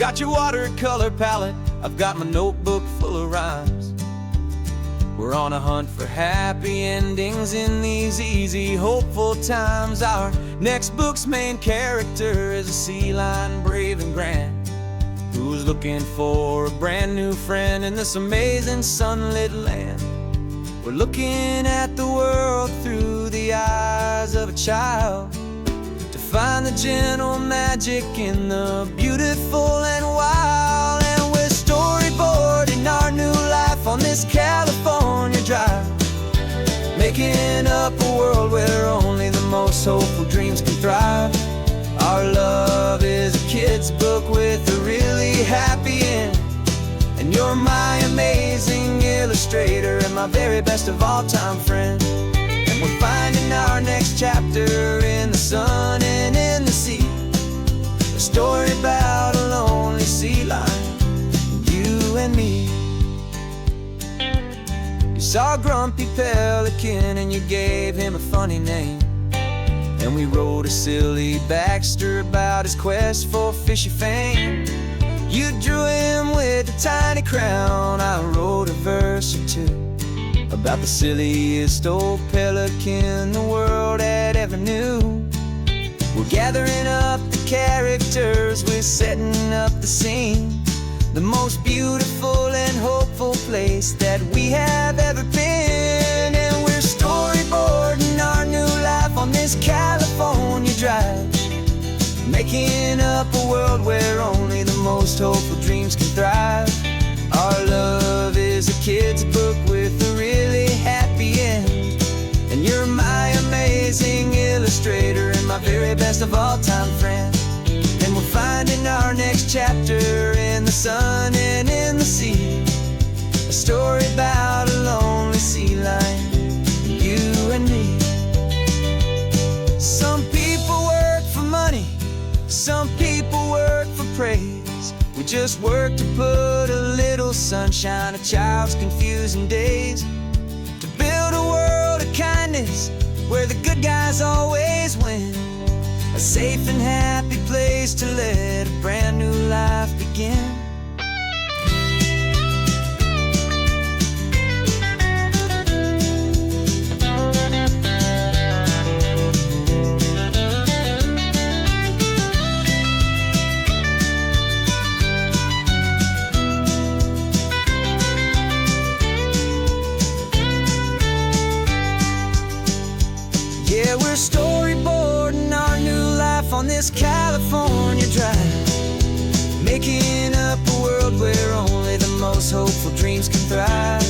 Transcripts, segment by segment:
got your watercolor palette, I've got my notebook full of rhymes. We're on a hunt for happy endings in these easy, hopeful times. Our next book's main character is a sea lion, brave and grand, who's looking for a brand new friend in this amazing sunlit land. We're looking at the world through the eyes of a child, to find the gentle magic in the beautiful and wild. And we're storyboarding our new life on this California drive, making up a world where only the most hopeful dreams can thrive. Our love is a kid's book with a really happy end, and you're my amazing illustrator and my very best of all time friend. And we're finding our next chapter in the sun and in the sea, a story about a lonely sea lion, you and me. You saw a grumpy pelican and you gave him a funny name, and we wrote a silly Baxter about his quest for fishy fame. You drew him with a tiny crown, I wrote a verse or two about the silliest old pelican the world had ever knew. We're gathering up the characters, we're setting up the scene, the most beautiful and hopeful place that we have ever been. And we're storyboarding our new life on this California drive, making up a world where only the most hopeful dreams can thrive. Our love is a kid's book with a really happy end, and you're my amazing illustrator and my very best of all time friend. And we're finding our next chapter in the sun and in the sea, a story about a lonely sea lion, you and me. Some people work for money, some people work for praise. We just work to put a little sunshine in a child's confusing days, to build a world of kindness where the good guys always win, a safe and happy place to let a brand new life begin. Yeah, we're storyboarding our new life on this California drive, making up a world where only the most hopeful dreams can thrive.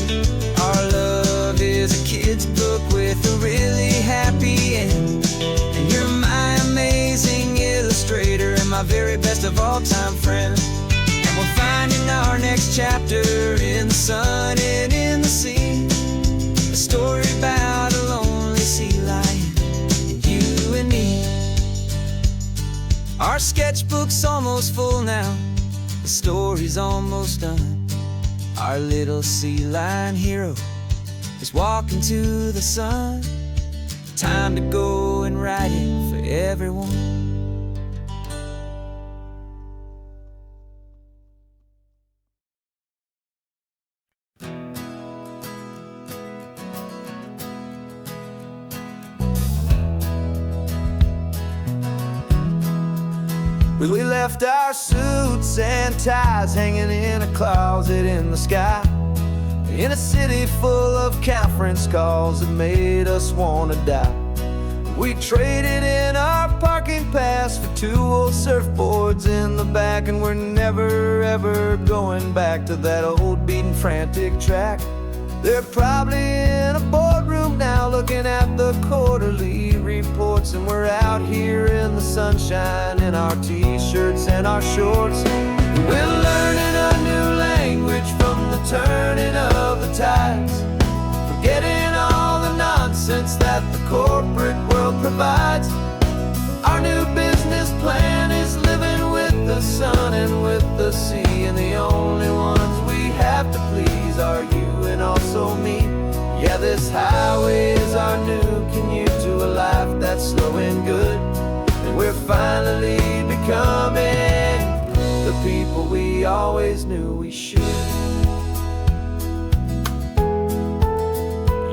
Our love is a kid's book with a really happy end, and you're my amazing illustrator and my very best of all time friend. And we're finding our next chapter in the sun and in the sea, a story about a lonely sea lion, you and me. Our sketchbook's almost full now, the story's almost done. Our little sea lion hero is walking to the sun. Time to go and write it for everyone. We left our suits and ties hanging in a closet in the sky, in a city full of conference calls that made us want to die. We traded in our parking pass for 2 old surfboards in the back, and we're never ever going back to that old beaten frantic track. They're probably in a boardroom now looking at the quarterly reports, and we're out here in the sunshine in our t-shirts and our shorts. We're learning a new language from the turning of the tides, forgetting all the nonsense that the corporate world provides. Our new business plan is living with the sun and with the sea, and the only ones we have to please are you and also me. Yeah, this highway is our new commute to a life that's slow and good, and we're finally becoming the people always knew we should.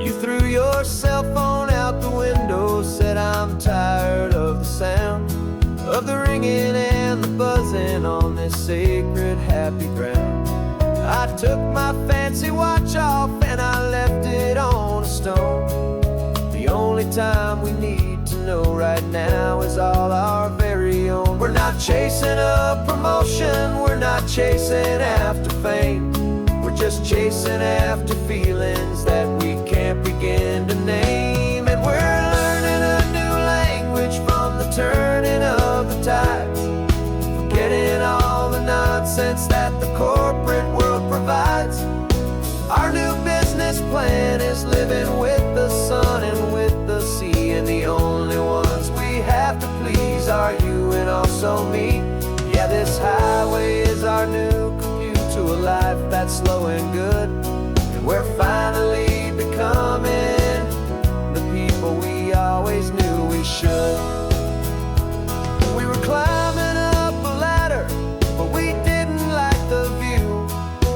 You threw your cell phone out the window, said I'm tired of the sound of the ringing and the buzzing on this sacred happy ground. I took my fancy watch off and I left it on a stone. The only time we need to know right now is all our very own. We're not chasing a promotion, we're not chasing after fame. We're just chasing after feelings that we can't begin to name. And we're learning a new language from the turning of the tides, forgetting all the nonsense that the corporate world provides. Our new business plan is living with the sun and with the sea, and the only ones we have to please are you and also me. Yeah, this highway is our new commute to a life that's slow and good, and we're finally becoming the people we always knew we should. We were climbing up a ladder, but we didn't like the view.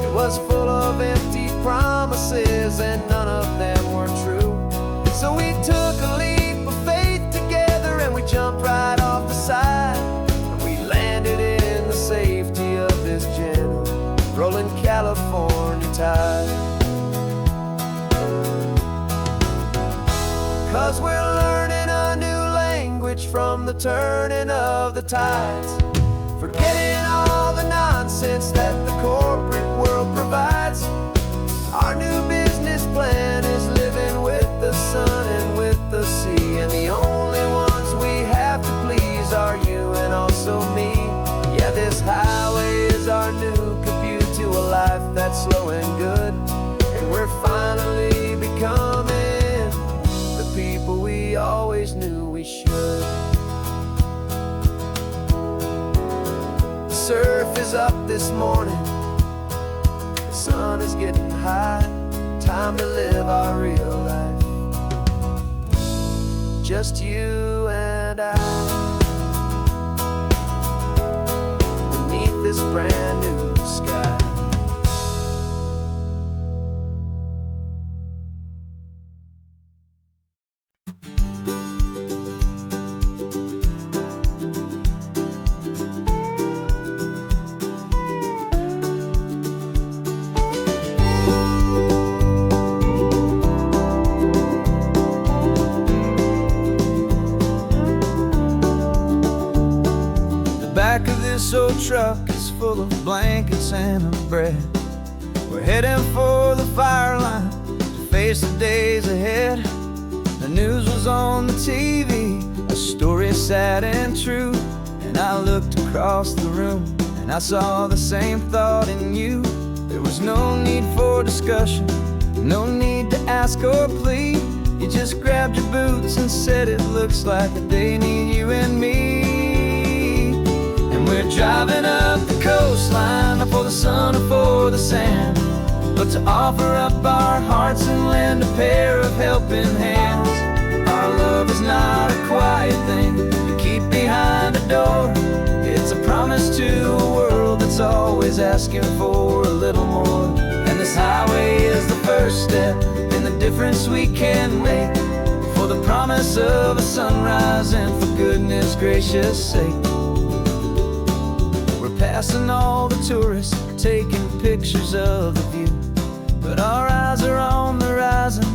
It was full of empty promises and none of them were true. So we took a leap of faith together and we jumped right off the side, and we landed in the safety of this gentle rolling California tide. 'Cause we're learning a new language from the turning of the tides, forgetting all the nonsense that the corporate world provides. Our new business plan is living with the sun and with the sea, and the only ones we have to please are you and also me. Yeah, this highway is our new commute to a life that's slow and good, and we're finally becoming the people we always knew we should. The surf is up this morning, the sun is getting high, time to live our real life, just you and I, beneath this brand new sky. Back of this old truck is full of blankets and of bread. We're heading for the fire line to face the days ahead. The news was on the TV, a story sad and true, and I looked across the room and I saw the same thought in you. There was no need for discussion, no need to ask or plead. You just grabbed your boots and said it looks like they need you and me. We're driving up the coastline, not for the sun or for the sand, but to offer up our hearts and lend a pair of helping hands. Our love is not a quiet thing you keep behind a door. It's a promise to a world that's always asking for a little more. And this highway is the first step in the difference we can make, for the promise of a sunrise and for goodness gracious sake. Passing all the tourists, taking pictures of the view, but our eyes are on the horizon,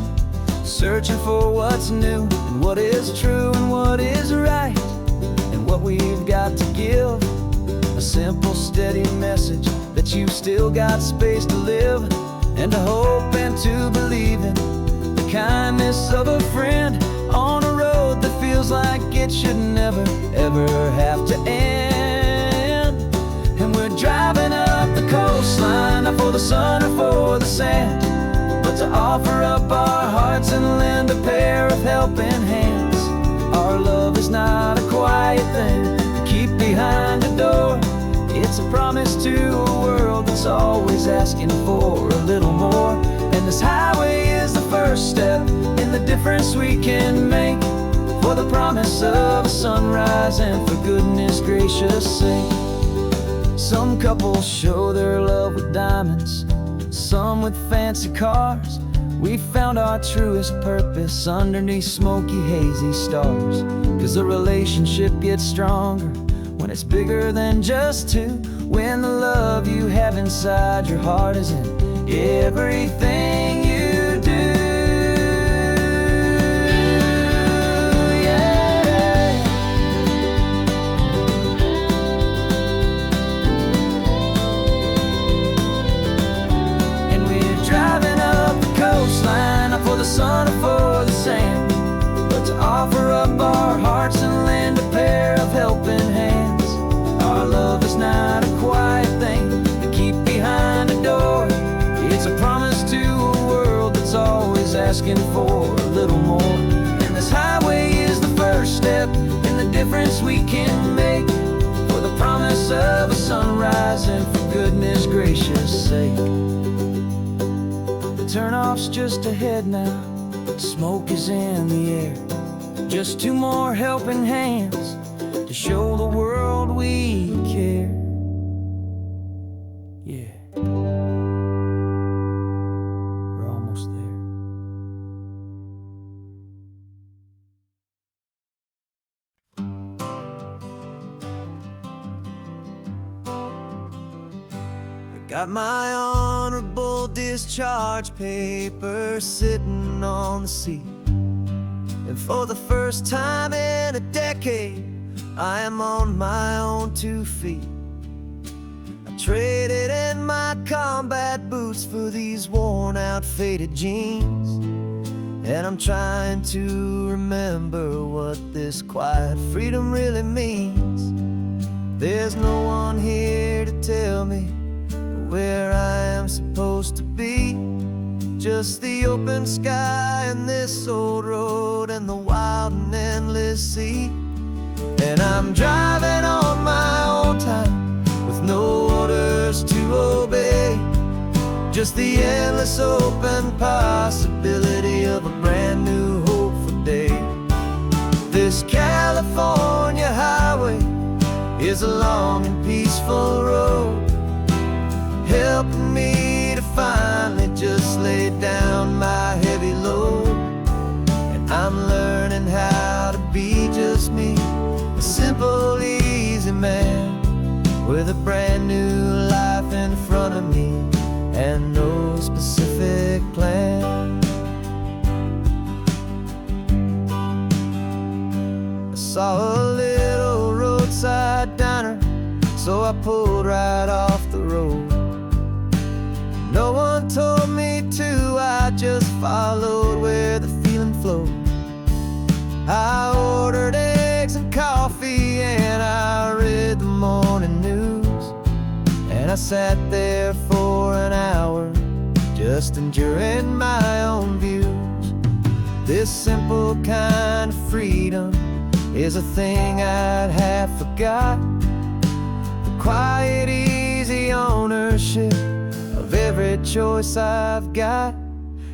searching for what's new and what is true and what is right, and what we've got to give. A simple, steady message that you've still got space to live, and to hope and to believe in the kindness of a friend on a road that feels like it should never, ever have to end. Driving up the coastline, not for the sun or for the sand, but to offer up our hearts and lend a pair of helping hands. Our love is not a quiet thing to keep behind a door. It's a promise to a world that's always asking for a little more. And this highway is the first step in the difference we can make, for the promise of a sunrise and for goodness gracious sake. Some couples show their love with diamonds, some with fancy cars. We found our truest purpose underneath smoky, hazy stars. 'Cause a relationship gets stronger when it's bigger than just two. When the love you have inside your heart is in everything you do. For the sun or for the sand, but to offer up our hearts and lend a pair of helping hands. Our love is not a quiet thing to keep behind a door. It's a promise to a world that's always asking for a little more. And this highway is the first step in the difference we can make, for the promise of a sunrise and for goodness gracious sake. Turn-off's just ahead now, smoke is in the air. Just two more helping hands to show the world we care. Yeah, we're almost there. Got my honorable discharge paper sitting on the seat, and for the first time in a decade, I am on my own 2 feet. I traded in my combat boots for these worn out, faded jeans, and I'm trying to remember what this quiet freedom really means. There's no one here to tell me where I am supposed to be, just the open sky and this old road and the wild and endless sea. And I'm driving on my own time with no orders to obey, just the endless open possibility of a brand new hopeful day. This California highway is a long and peaceful road, helping me to finally just lay down my heavy load. And I'm learning how to be just me, a simple, easy man with a brand new life in front of me and no specific plan. I saw a little roadside diner, so I pulled right off the road. No one told me to, I just followed where the feeling flowed. I ordered eggs and coffee and I read the morning news, and I sat there for an hour just enduring my own views. This simple kind of freedom is a thing I'd have forgot, the quiet, easy ownership of every choice I've got.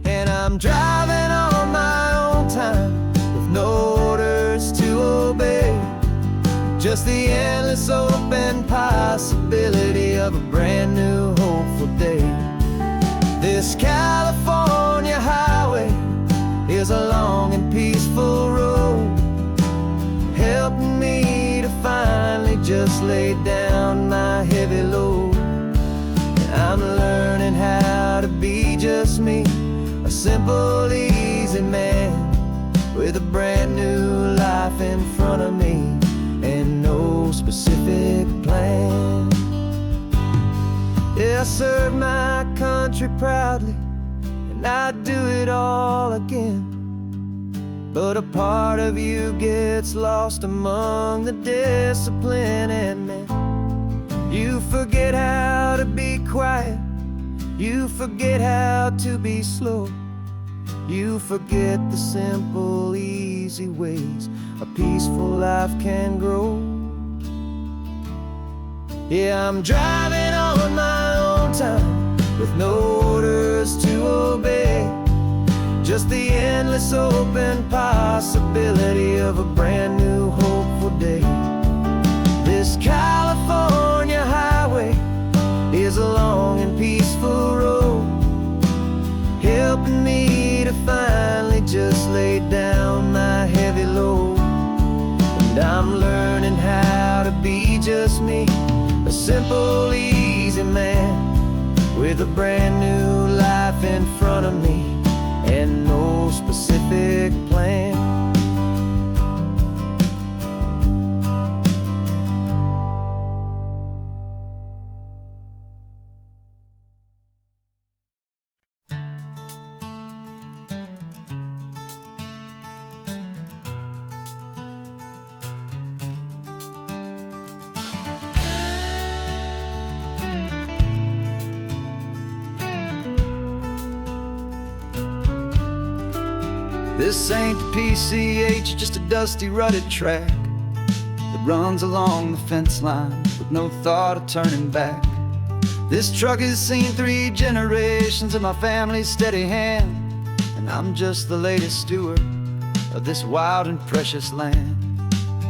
And I'm driving on my own time with no orders to obey, just the endless open possibility of a brand new hopeful day. This California highway is a long and peaceful road, helping me to finally just lay down my heavy load. I'm learning how to be just me, a simple, easy man with a brand new life in front of me and no specific plan. Yeah, I serve my country proudly and I'd do it all again, but a part of you gets lost among the discipline and men. You forget how to be quiet, you forget how to be slow, you forget the simple, easy ways a peaceful life can grow. Yeah, I'm driving on my own time with no orders to obey, just the endless open possibility of a brand new hopeful day. This California highway is a long and peaceful road, helping me to finally just lay down my heavy load. And I'm learning how to be just me, a simple, easy man with a brand new life in front of me and no specific plan. This ain't the PCH, just a dusty, rutted track that runs along the fence line with no thought of turning back. This truck has seen 3 generations of my family's steady hand, and I'm just the latest steward of this wild and precious land.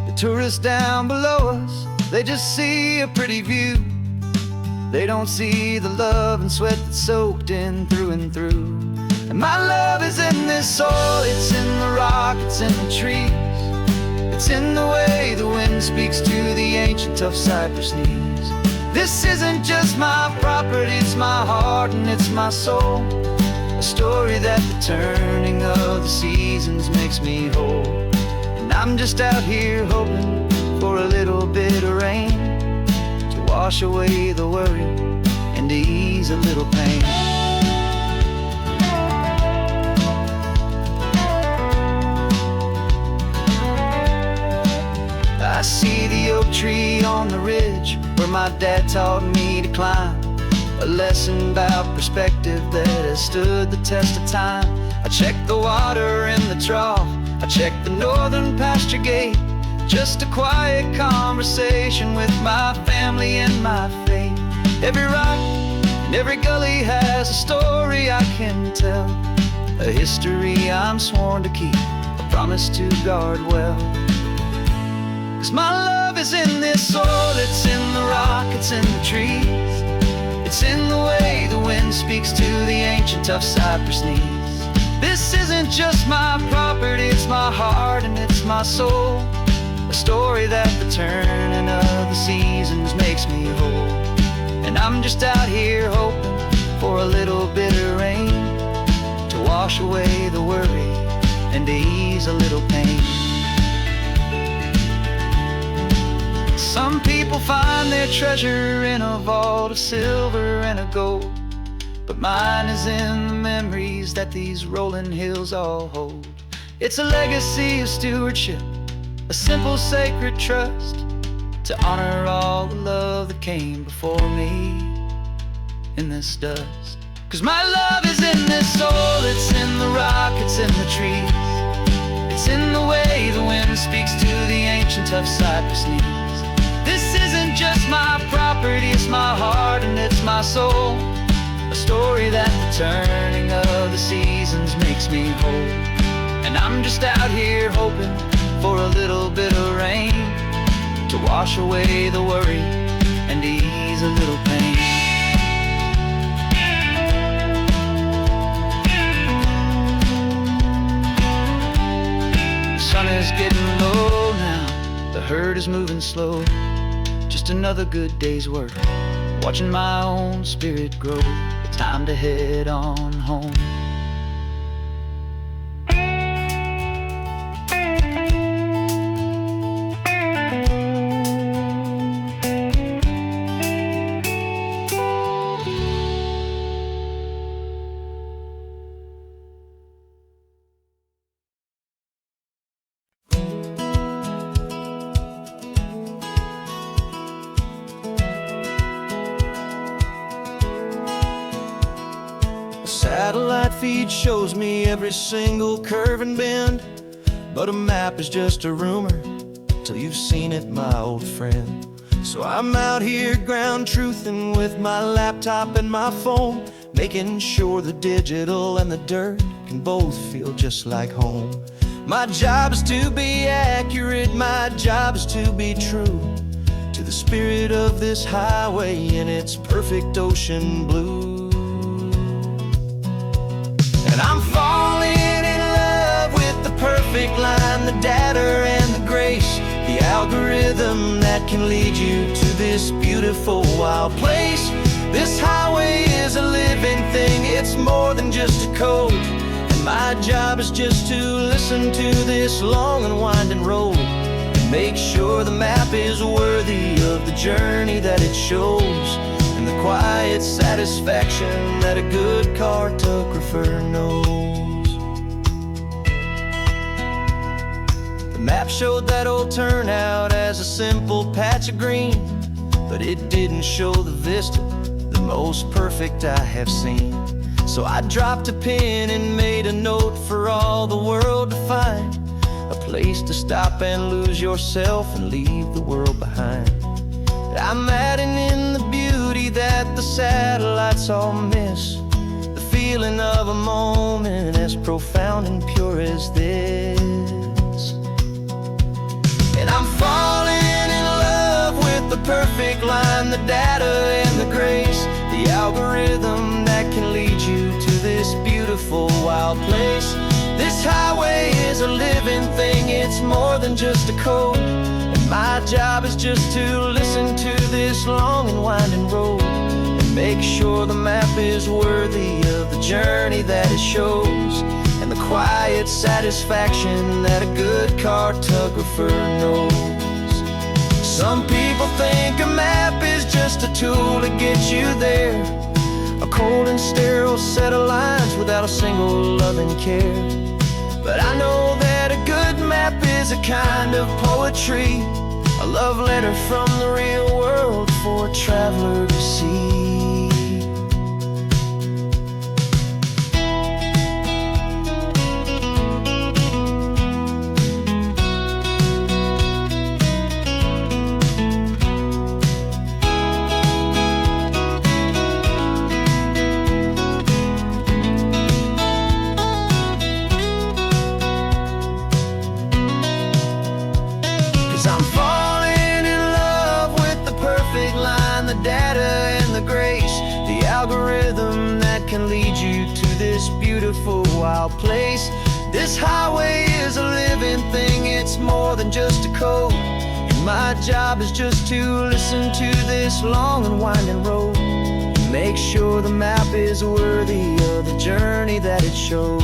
The tourists down below us, they just see a pretty view. They don't see the love and sweat that's soaked in through and through. And my love is in this soil, it's in the rock, it's in the trees. It's in the way the wind speaks to the ancient tough cypress knees. This isn't just my property, it's my heart and it's my soul. A story that the turning of the seasons makes me whole. And I'm just out here hoping for a little bit of rain to wash away the worry and to ease a little pain. I see the oak tree on the ridge where my dad taught me to climb, a lesson about perspective that has stood the test of time. I check the water in the trough, I check the northern pasture gate, just a quiet conversation with my family and my faith. Every rock and every gully has a story I can tell, a history I'm sworn to keep, a promise to guard well. 'Cause my love is in this soil, it's in the rock, it's in the trees. It's in the way the wind speaks to the ancient tough cypress knees. This isn't just my property, it's my heart and it's my soul. A story that the turning of the seasons makes me whole. And I'm just out here hoping for a little bit of rain to wash away the worry and to ease a little pain. Some people find their treasure in a vault of silver and of gold, but mine is in the memories that these rolling hills all hold. It's a legacy of stewardship, a simple sacred trust, to honor all the love that came before me in this dust. 'Cause my love is in this soil, it's in the rock, it's in the trees. It's in the way the wind speaks to the ancient tough cypress knees. This isn't just my property, it's my heart and it's my soul. A story that the turning of the seasons makes me whole. And I'm just out here hoping for a little bit of rain to wash away the worry and to ease a little pain. The sun is getting low now, the herd is moving slow. Just another good day's work, watching my own spirit grow. It's time to head on home. Satellite feed shows me every single curve and bend, but a map is just a rumor till you've seen it, my old friend. So I'm out here ground truthing with my laptop and my phone, making sure the digital and the dirt can both feel just like home. My job is to be accurate, my job is to be true, to the spirit of this highway in its perfect ocean blue. And I'm falling in love with the perfect line, the data and the grace, the algorithm that can lead you to this beautiful wild place. This highway is a living thing, it's more than just a code. And my job is just to listen to this long and winding road and make sure the map is worthy of the journey that it shows, and the quiet satisfaction that a good cartographer knows. The map showed that old turnout as a simple patch of green, but it didn't show the vista, the most perfect I have seen. So I dropped a pin and made a note for all the world to find, a place to stop and lose yourself and leave the world behind. I'm adding in the beauty that the satellites all miss, the feeling of a moment as profound and pure as this. And I'm falling in love with the perfect line, the data and the grace, the algorithm that can lead you to this beautiful wild place. This highway is a living thing, it's more than just a code. And my job is just to listen to this long and winding road and make sure the map is worthy of the journey that it shows, and the quiet satisfaction that a good cartographer knows. Some people think a map is just a tool to get you there, a cold and sterile set of lines without a single loving care. But I know that a good map is a kind of poetry, a love letter from the real world for a traveler to see. 'Cause I'm falling in love with the perfect line, the data and the grace, the algorithm that can lead you to this beautiful wild place. This highway is a living thing, it's more than just a code. And my job is just to listen to this long and winding road and make sure the map is worthy of the journey that it shows,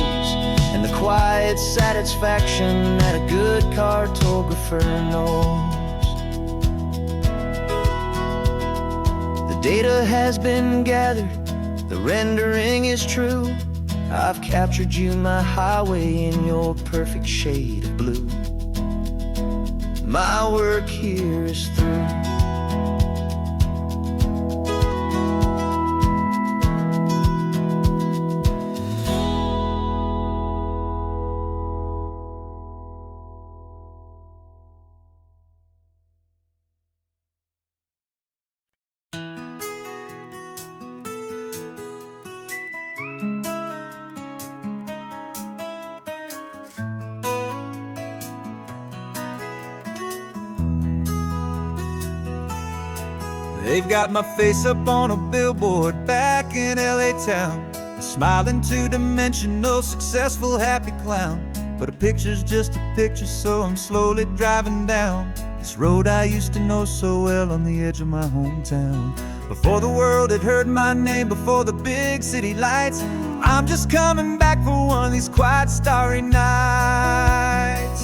and the quiet satisfaction that a good cartographer knows. The data has been gathered, the rendering is true. I've captured you, my highway, in your perfect shade of blue. My work here is through. They've got my face up on a billboard back in LA town, a smiling two-dimensional, successful, happy clown. But a picture's just a picture, so I'm slowly driving down this road I used to know so well on the edge of my hometown. Before the world had heard my name, before the big city lights, I'm just coming back for one of these quiet, starry nights.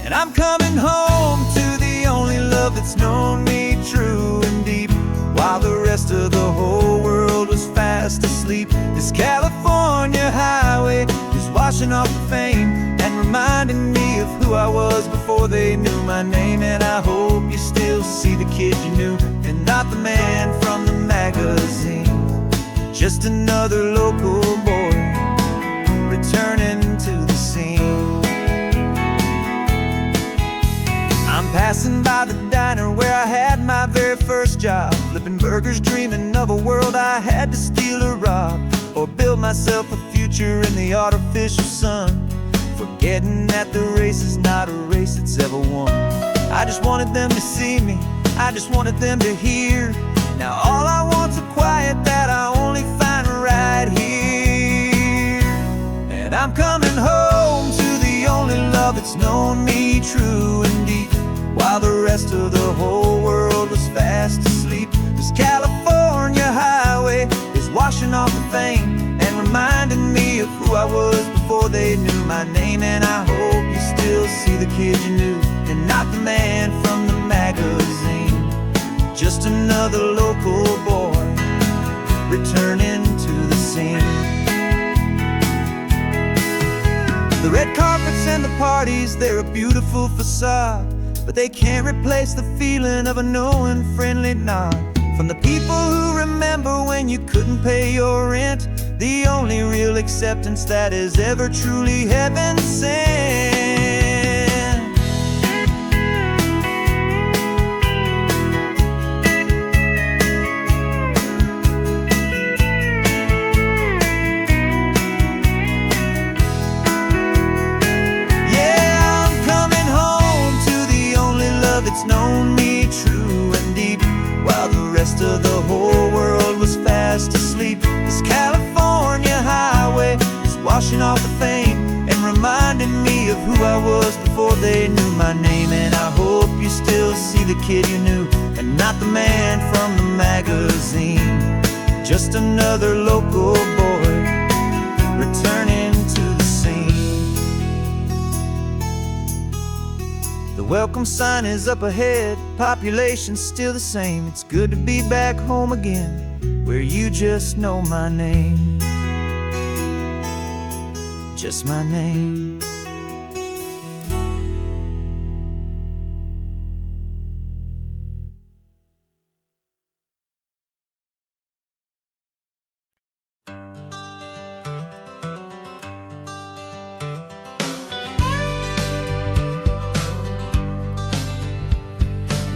And I'm coming home to the only love that's known me true and deep, while the rest of the whole world was fast asleep. This California highway is washing off the fame and reminding me of who I was before they knew my name. And I hope you still see the kid you knew and not the man from the magazine, just another local boy returning to the scene. I'm passing by the diner where I had my very first job, flipping burgers, dreaming of a world I had to steal or rob, or build myself a future in the artificial sun, forgetting that the race is not a race that's ever won. I just wanted them to see me I just wanted them to hear. Now all I want's a quiet that I only find right here. And I'm coming home to the only love that's known me true and deep, while the rest of the whole world was fast asleep. This California highway is washing off the fame and reminding me of who I was before they knew my name. And I hope you still see the kid you knew, and not the man from the magazine. Just another local boy returning to the scene. The red carpets and the parties, they're a beautiful facade, but they can't replace the feeling of a knowing friendly nod from the people who remember when you couldn't pay your rent. The only real acceptance that is ever truly heaven sent. It's known me true and deep, while the rest of the whole world was fast asleep. This California highway is washing off the fame and reminding me of who I was before they knew my name. And I hope you still see the kid you knew, and not the man from the magazine. Just another local boy returning to the scene. The welcome sign is up ahead, population's still the same. It's good to be back home again, where you just know my name. Just my name.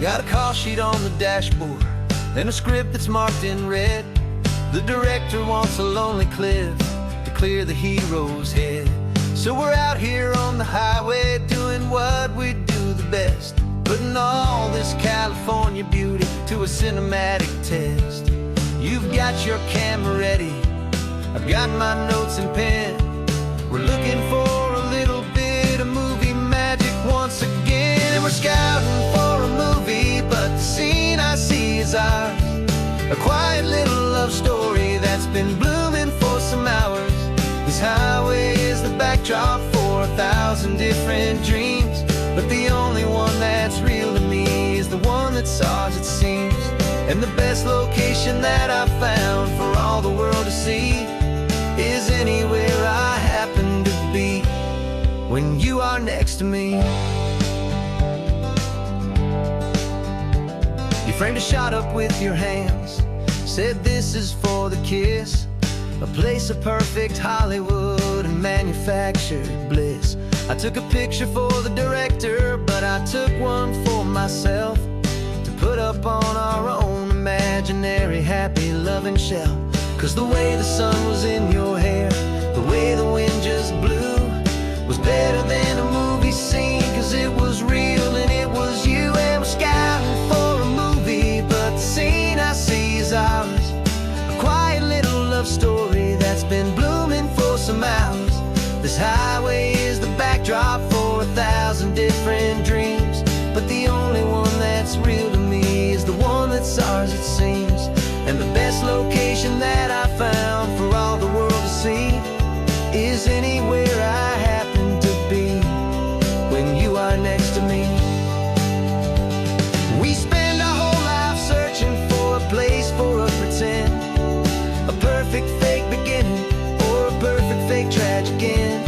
Got a call sheet on the dashboard and a script that's marked in red. The director wants a lonely cliff to clear the hero's head. So we're out here on the highway doing what we do the best, putting all this California beauty to a cinematic test. You've got your camera ready, I've got my notes and pen. We're looking for a little bit of movie magic once again. And we're scouting for a movie, but the scene I see is ours. A quiet little love story that's been blooming for some hours. This highway is the backdrop for 1,000 different dreams, but the only one that's real to me is the one that's ours, it seems. And the best location that I've found for all the world to see is anywhere I happen to be when you are next to me. You framed a shot up with your hands, said this is for the kiss, a place of perfect Hollywood and manufactured bliss. I took a picture for the director, but I took one for myself to put up on our own imaginary happy loving shelf. Cause the way the sun was in your hair, the way the wind just blew, was better than a movie scene. Cause it was real and it was you. And we're scouting for a movie, but the scene I see is ours. A quiet little love story that's been blooming for some hours. This highway is the backdrop for 1,000 different dreams, but the only one that's real to me is the one that's ours, it seems. And the best location that I found for all the world to see is anywhere I happen to be when you are next to me. We spend our whole life searching for a place for a pretend, a perfect fake beginning or a perfect fake tragic end.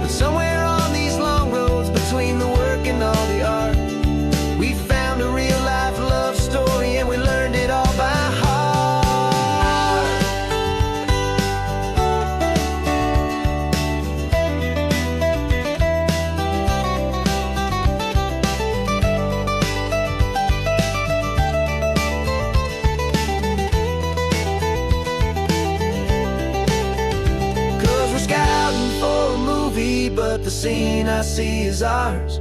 But somewhere on these long roads between the work and all the art, we found a real life love story and we learned it all by heart. But the scene I see is ours.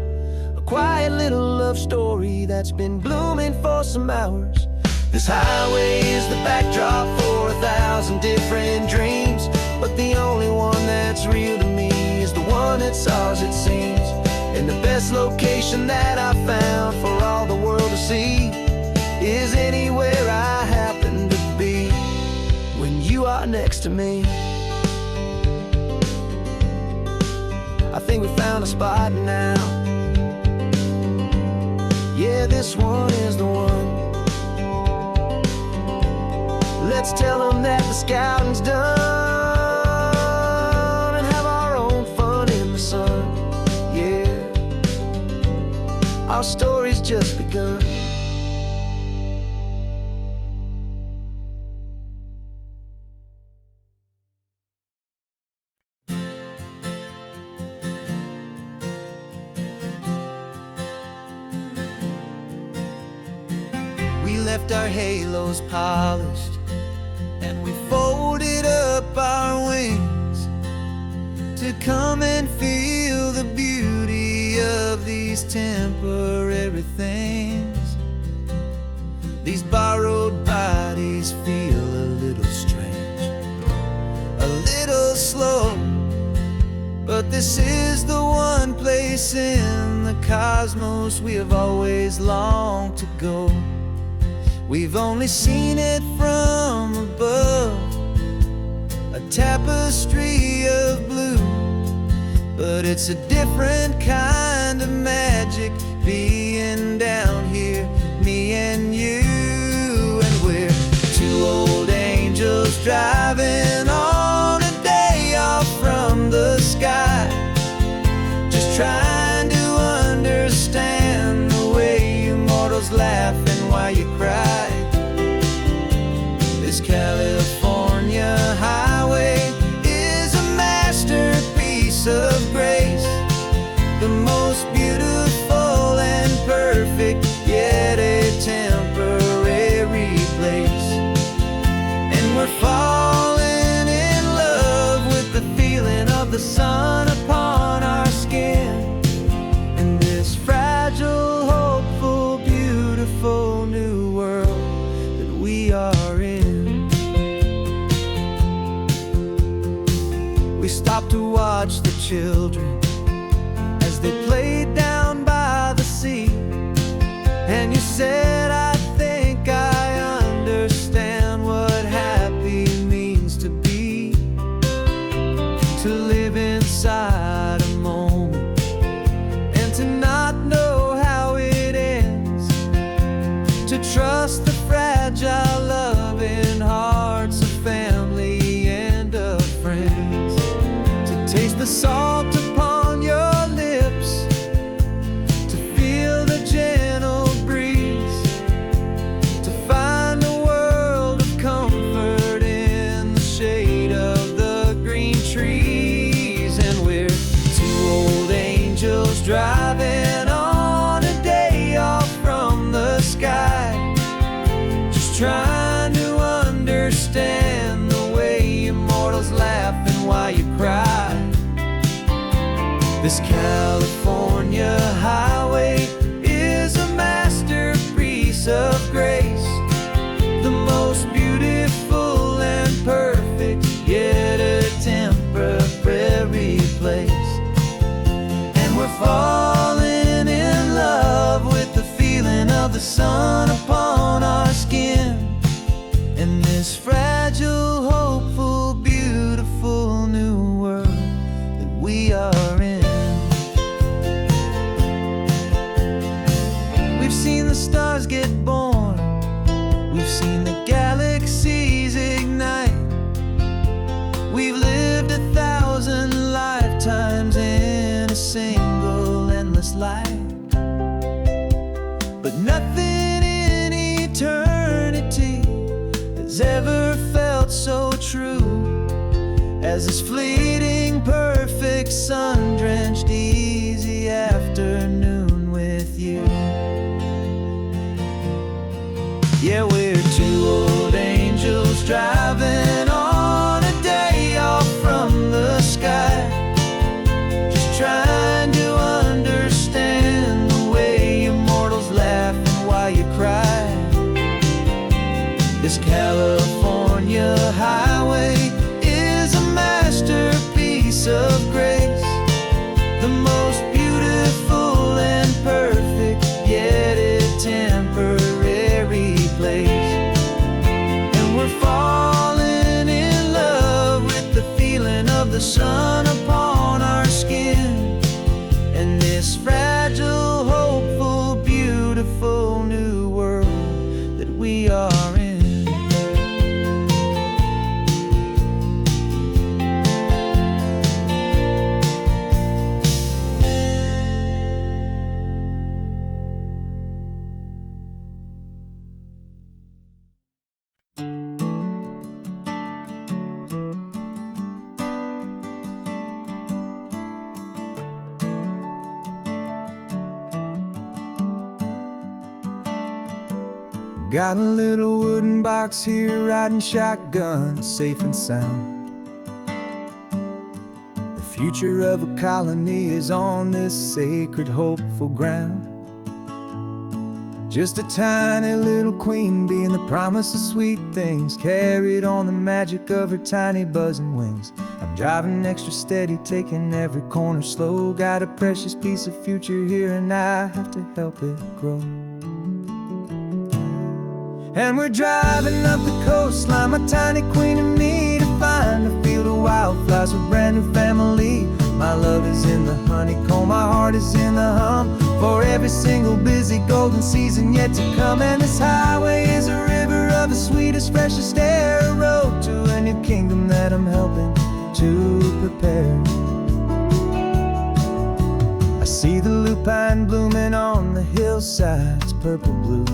A quiet little love story that's been blooming for some hours. This highway is the backdrop for 1,000 different dreams, but the only one that's real to me is the one that's ours, it seems. And the best location that I found for all the world to see is anywhere I happen to be when you are next to me. I think we found a spot now. Yeah, this one is the one. Let's tell them that the scouting's done and have our own fun in the sun. Yeah, our story's just begun. We left our halos polished and we folded up our wings to come and feel the beauty of these temporary things. These borrowed bodies feel a little strange, a little slow, but this is the one place in the cosmos we have always longed to go. We've only seen it from above, a tapestry of blue, but it's a different kind of magic being down here, me and you. And we're two old angels driving on a day off from the sky, just trying to understand the way you mortals laugh and why you cry. This California highway is a masterpiece of grace, the most beautiful and perfect, yet a temporary place. And we're falling in love with the feeling of the sun upon our skin in this fragile, hopeful, beautiful new world that we are in. We stopped to watch the children as they played down by the sea, and you said, I think I understand what happy means to be, to live inside a moment and to not know how it ends, to trust the fragile loving hearts of family and of friends, to taste the salt upon your lips, to feel the gentle breeze, to find a world of comfort in the shade of the green trees. And we're two old angels driving on a day off from the sky, just trying to understand the way you mortals laugh and why you cry. This California highway is a masterpiece of grace, the most beautiful and perfect, yet a temporary place. And we're falling in love with the feeling of the sun upon our skin in this fragile, hopeful, beautiful new world that we are in. We've seen the stars get born, we've seen the galaxies ignite, we've lived 1,000 lifetimes in a single endless life, but nothing in eternity has ever felt so true as this fleeting, perfect, sun-drenched, easy afternoon with you. Yeah, we're two old angels driving on a day off from the sky, just trying to understand the sun upon our skin, and this fragile, hopeful, beautiful new world that we are in. Got a little wooden box here, riding shotgun, safe and sound. The future of a colony is on this sacred, hopeful ground. Just a tiny little queen bee, and the promise of sweet things carried on the magic of her tiny buzzing wings. I'm driving extra steady, taking every corner slow. Got a precious piece of future here, and I have to help it grow. And we're driving up the coastline, my tiny queen and me, to find a field of wildflowers with a brand new family. My love is in the honeycomb, my heart is in the hum, for every single busy golden season yet to come. And this highway is a river of the sweetest, freshest air, a road to a new kingdom that I'm helping to prepare. I see the lupine blooming on the hillsides, purple blue.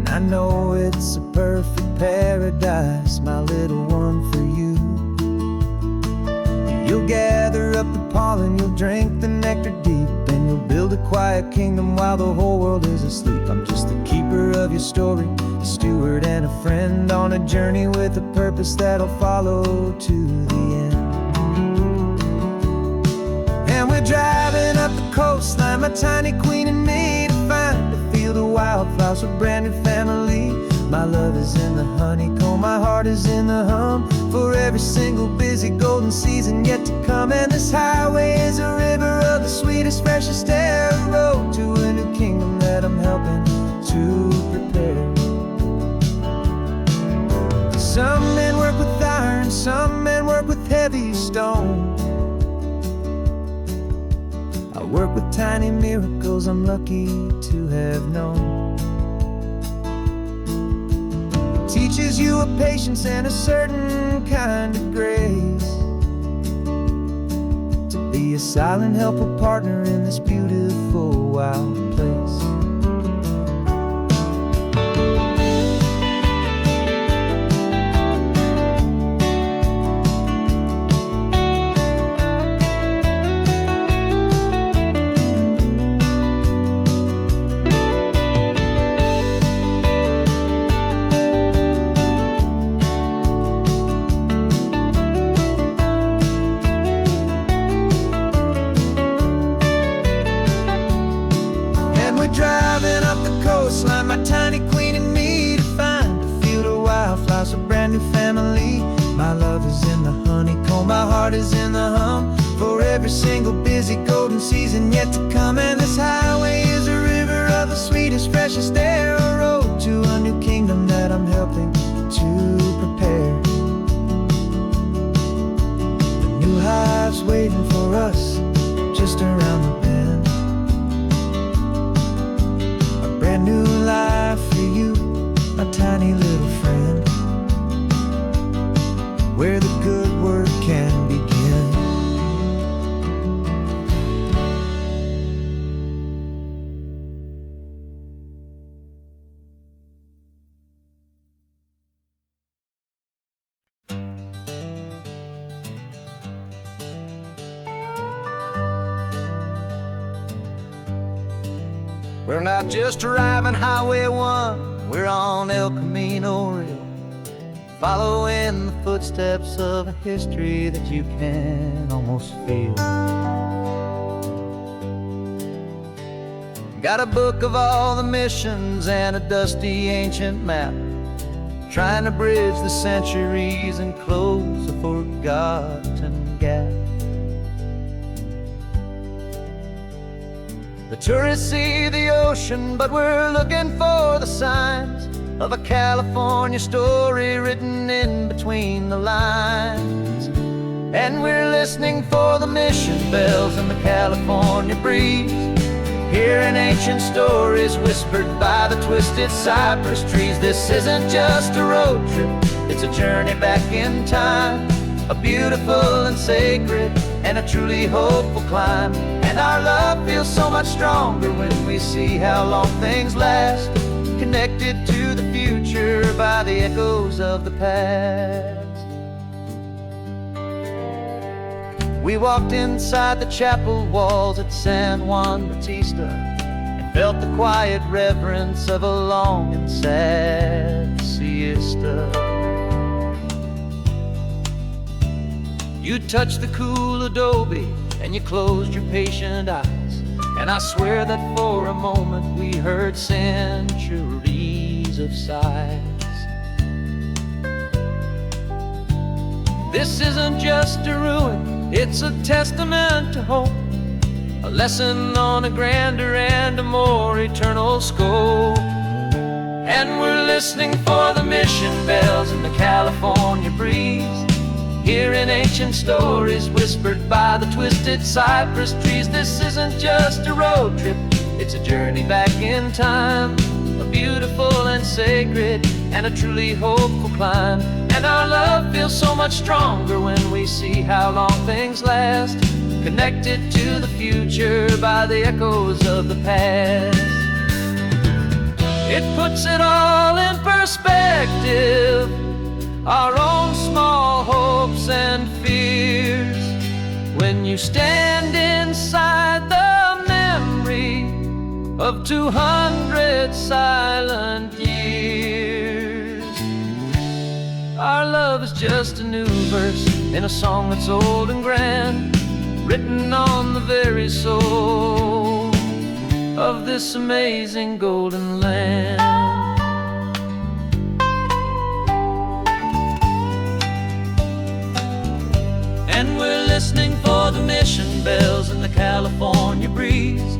I know it's a perfect paradise, my little one, for you. You'll gather up the pollen, you'll drink the nectar deep, and you'll build a quiet kingdom while the whole world is asleep. I'm just the keeper of your story, a steward and a friend, on a journey with a purpose that'll follow to the end. And we're driving up the coastline, my tiny queen and me, to find a field of wildflowers with a brand new family. My love is in the honeycomb, my heart is in the hum, for every single busy golden season yet to come. And this highway is a river of the sweetest, freshest air, a road to a new kingdom that I'm helping to prepare. Some men work with iron, some men work with heavy stone. I work with tiny miracles I'm lucky to have known. Teaches you a patience and a certain kind of grace, to be a silent, helpful partner in this beautiful, wild place. Driving up the coastline, my tiny queen and me, to find a field of wildflowers, a brand new family. My love is in the honeycomb, my heart is in the hum, for every single busy golden season yet to come. And this highway is a river of the sweetest, freshest air, a road to a new kingdom that I'm helping to prepare. The new hive's waiting for us just around the bend. Brand new life for you, my tiny little friend, where the good work can begin. We're not just driving Highway 1, we're on El Camino Real, following the footsteps of a history that you can almost feel. Got a book of all the missions and a dusty ancient map, trying to bridge the centuries and close a forgotten gap. The tourists see the ocean, but we're looking for the signs of a California story written in between the lines. And we're listening for the mission bells in the California breeze, hearing ancient stories whispered by the twisted cypress trees. This isn't just a road trip, it's a journey back in time, a beautiful and sacred and a truly hopeful climb. And our love feels so much stronger when we see how long things last, connected to the future by the echoes of the past. We walked inside the chapel walls at San Juan Bautista and felt the quiet reverence of a long and sad siesta. You touched the cool adobe and you closed your patient eyes, and I swear that for a moment we heard centuries of sighs. This isn't just a ruin, it's a testament to hope, a lesson on a grander and a more eternal scope. And we're listening for the mission bells in the California breeze, hearing ancient stories whispered by the twisted cypress trees. This isn't just a road trip, it's a journey back in time, a beautiful and sacred and a truly hopeful climb. And our love feels so much stronger when we see how long things last, connected to the future by the echoes of the past. It puts it all in perspective, our own small hopes and fears, when you stand inside the memory of 200 silent years. Our love is just a new verse in a song that's old and grand, written on the very soul of this amazing golden land. And we're listening for the mission bells in the California breeze,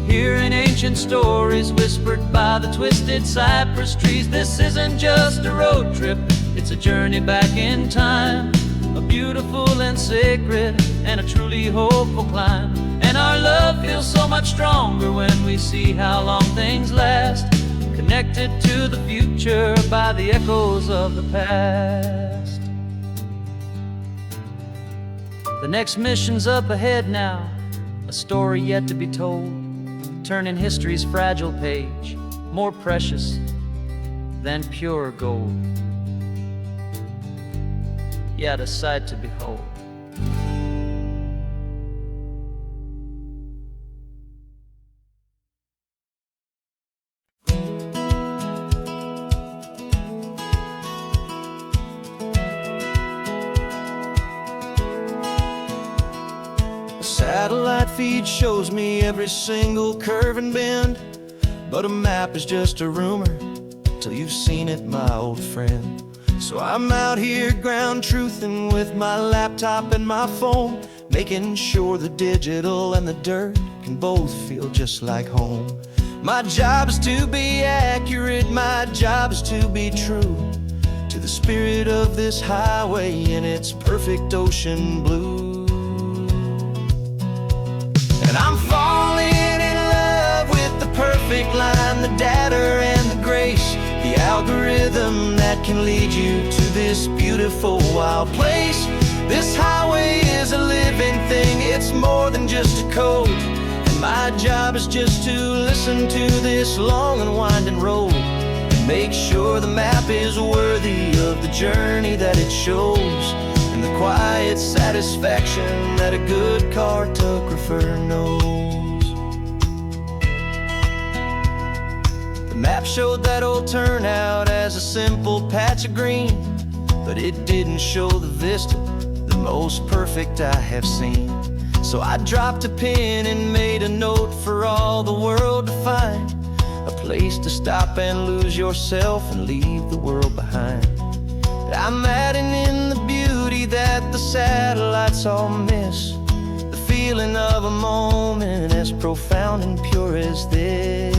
hearing ancient stories whispered by the twisted cypress trees. This isn't just a road trip, it's a journey back in time, a beautiful and sacred and a truly hopeful climb. And our love feels so much stronger when we see how long things last, connected to the future by the echoes of the past. The next mission's up ahead now, a story yet to be told, turning history's fragile page more precious than pure gold. Yet a sight to behold. Satellite feed shows me every single curve and bend, but a map is just a rumor till you've seen it, my old friend. So I'm out here ground truthing with my laptop and my phone, making sure the digital and the dirt can both feel just like home. My job is to be accurate, my job is to be true to the spirit of this highway in its perfect ocean blue. And I'm falling in love with the perfect line, the data and the grace, the algorithm that can lead you to this beautiful wild place. This highway is a living thing, it's more than just a code. And my job is just to listen to this long and winding road and make sure the map is worthy of the journey that it shows, and the quiet satisfaction that a good cartographer knows. The map showed that old turnout as a simple patch of green, but it didn't show the vista, the most perfect I have seen. So I dropped a pin and made a note for all the world to find, a place to stop and lose yourself and leave the world behind. I'm adding in the beauty that the satellites all miss, the feeling of a moment as profound and pure as this.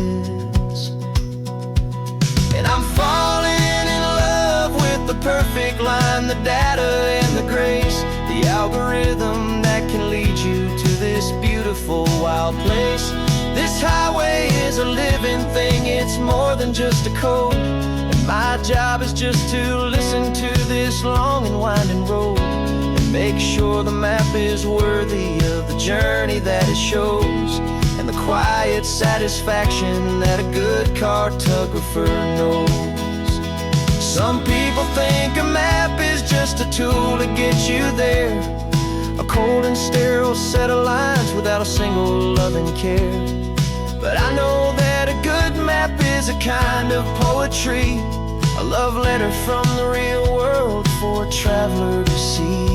And I'm falling in love with the perfect line, the data and the grace, the the algorithm that can lead you to this beautiful wild place. This highway is a living thing, it's more than just a code. And my job is just to listen to this long and winding road and make sure the map is worthy of the journey that it shows, and the quiet satisfaction that a good cartographer knows. Some people think a map is just a tool to get you there, a cold and sterile set of lines without a single loving care. But I know that a good map is a kind of poetry, a love letter from the real world for a traveler to see.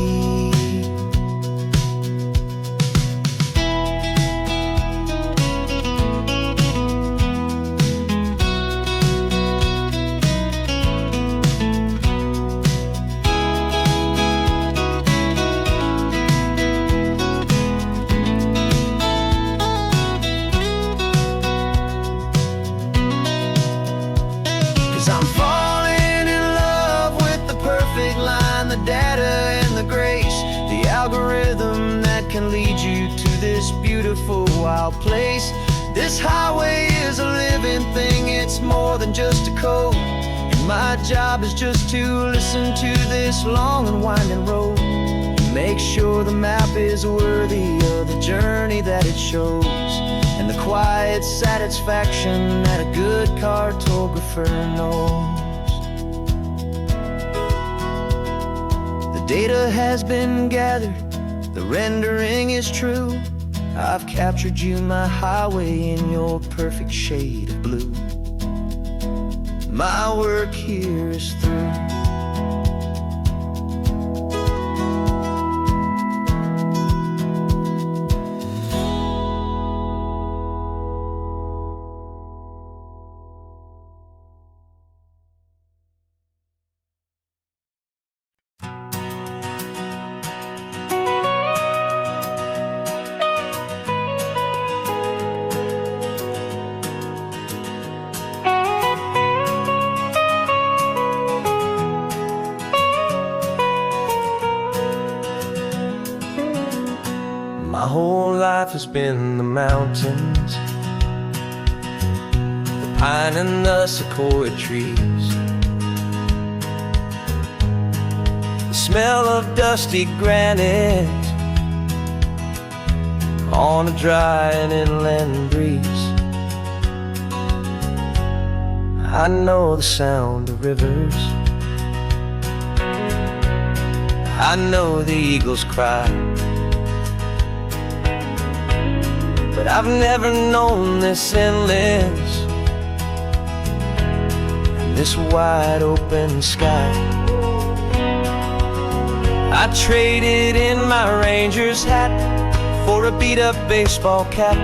'Cause I'm falling in love with the perfect line, the data and the grace, the algorithm that can lead you to this beautiful wild place. This highway is a living thing, it's more than just a code. And my job is just to listen to this long and winding road and make sure the map is worthy of the journey that it shows, and the quiet satisfaction that a good cartographer knows. The data has been gathered, the rendering is true. I've captured you, my highway, in your perfect shade of blue. My work here is through. My whole life has been the mountains, the pine and the sequoia trees, the smell of dusty granite on a dry and inland breeze. I know the sound of rivers, I know the eagles cry, but I've never known this endless and this wide open sky. I traded in my Ranger's hat for a beat-up baseball cap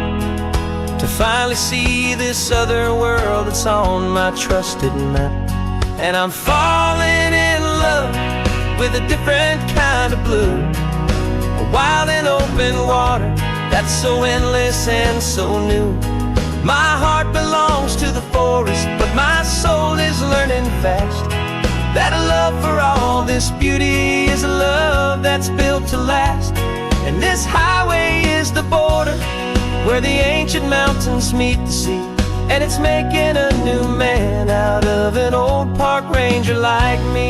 to finally see this other world that's on my trusted map. And I'm falling in love with a different kind of blue, a wild and open water that's so endless and so new. My heart belongs to the forest, but my soul is learning fast that a love for all this beauty is a love that's built to last. And this highway is the border where the ancient mountains meet the sea, and it's making a new man out of an old park ranger like me.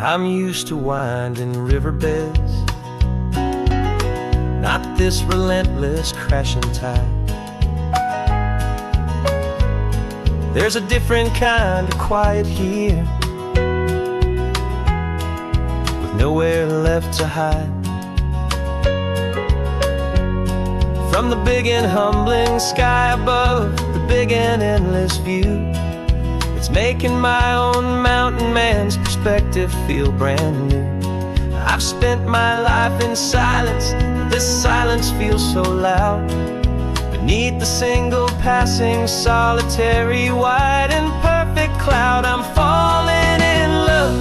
I'm used to winding riverbeds, not this relentless crashing tide. There's a different kind of quiet here, with nowhere left to hide. From the big and humbling sky above, the big and endless view, it's making my own mountain man's perspective feel brand new. I've spent my life in silence, this silence feels so loud. Beneath the single passing solitary white and perfect cloud, I'm falling in love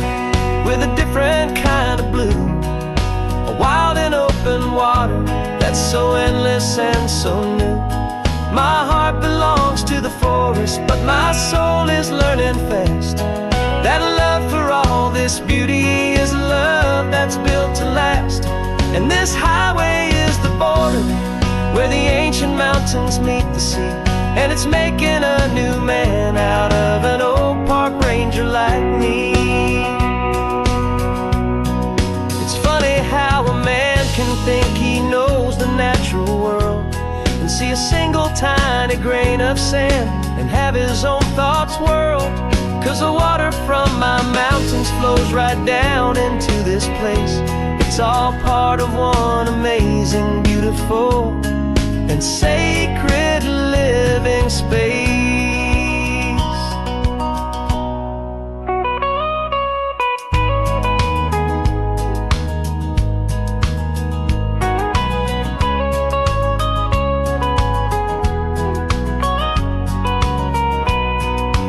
with a different kind of blue, a wild and open water that's so endless and so new. My heart belongs to the forest, but my soul is learning fast that love for all this beauty is that's built to last. And this highway is the border where the ancient mountains meet the sea. And it's making a new man out of an old park ranger like me. It's funny how a man can think he knows the natural world and see a single tiny grain of sand and have his own thoughts whirl. 'Cause the water from my mountains flows right down into this place. It's all part of one amazing, beautiful, and sacred living space.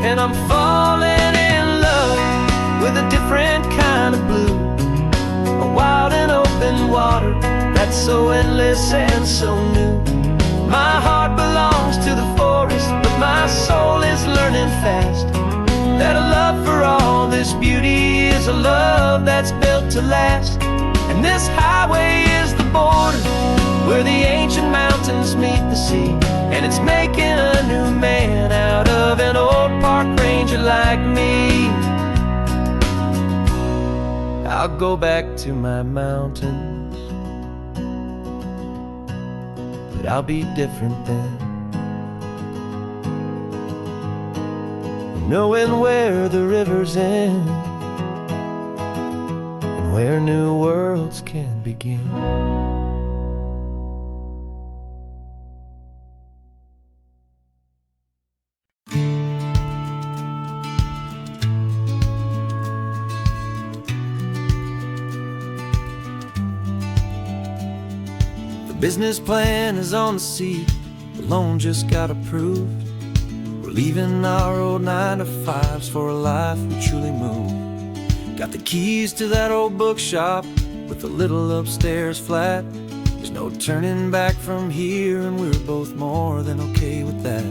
And I'm falling in love with a different kind of blue, a wild and open water that's so endless and so new. My heart belongs to the forest, but my soul is learning fast that a love for all this beauty is a love that's built to last. And this highway is the border where the ancient mountains meet the sea. And it's making a new man out of an old park ranger like me. I'll go back to my mountains, but I'll be different then, knowing where the rivers end and where new worlds can begin. Business plan is on the seat, the loan just got approved. We're leaving our old 9-to-5s for a life we truly moved. Got the keys to that old bookshop with the little upstairs flat. There's no turning back from here, and we're both more than okay with that.